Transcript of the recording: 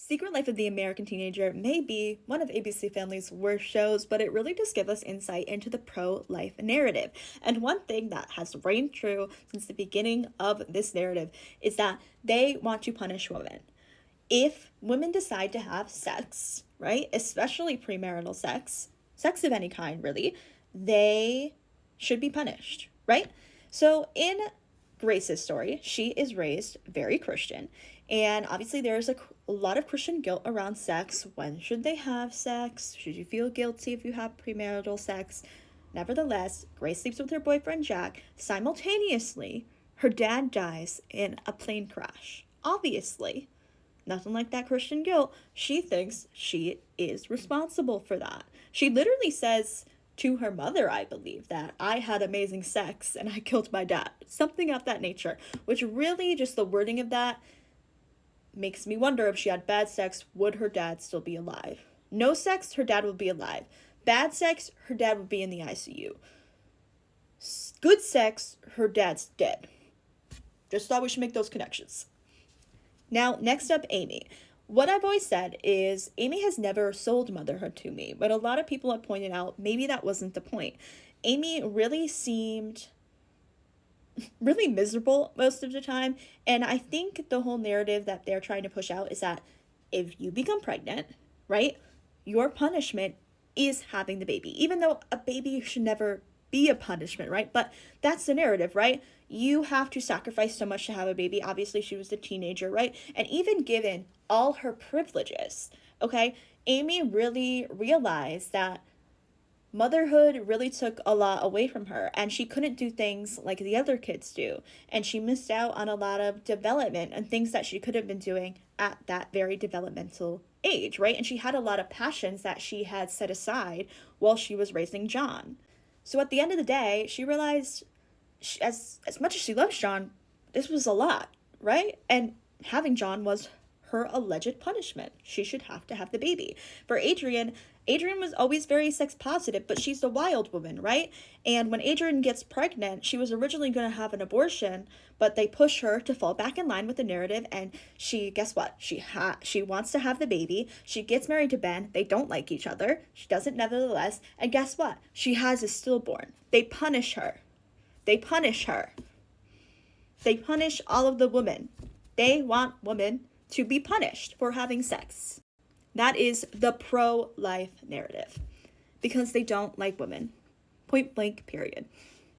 Secret Life of the American Teenager may be one of ABC Family's worst shows, but it really does give us insight into the pro-life narrative. And one thing that has reigned true since the beginning of this narrative is that they want to punish women. If women decide to have sex, right, especially premarital sex, sex of any kind really, they should be punished, right? So in Grace's story, she is raised very Christian, and obviously there's a lot of Christian guilt around sex. When should they have sex? Should you feel guilty if you have premarital sex? Nevertheless, Grace sleeps with her boyfriend Jack. Simultaneously, her dad dies in a plane crash. Obviously, nothing like that Christian guilt. She thinks she is responsible for that. She literally says to her mother, I believe, that I had amazing sex and I killed my dad. Something of that nature, which really just the wording of that makes me wonder if she had bad sex, would her dad still be alive? No sex, her dad would be alive. Bad sex, her dad would be in the ICU. Good sex, her dad's dead. Just thought we should make those connections. Now, next up, Amy. What I've always said is Amy has never sold motherhood to me, but a lot of people have pointed out maybe that wasn't the point. Amy really seemed really miserable most of the time, and I think the whole narrative that they're trying to push out is that if you become pregnant, right, your punishment is having the baby, even though a baby should never be a punishment, right? But that's the narrative, right? You have to sacrifice so much to have a baby. Obviously, she was a teenager, right? And even given all her privileges, okay, Amy really realized that motherhood really took a lot away from her, and she couldn't do things like the other kids do, and she missed out on a lot of development and things that she could have been doing at that very developmental age, right? And she had a lot of passions that she had set aside while she was raising John. So at the end of the day, she realized as much as she loves John, this was a lot, right? And having John was her alleged punishment. She should have to have the baby. For Adrian was always very sex positive, but she's a wild woman, right? And when Adrian gets pregnant, she was originally going to have an abortion, but they push her to fall back in line with the narrative, and she, guess what? She wants to have the baby. She gets married to Ben. They don't like each other. She doesn't nevertheless. And guess what? She has a stillborn. They punish her. They punish her. They punish all of the women. They want women to be punished for having sex. That is the pro-life narrative, because they don't like women. Point blank, period.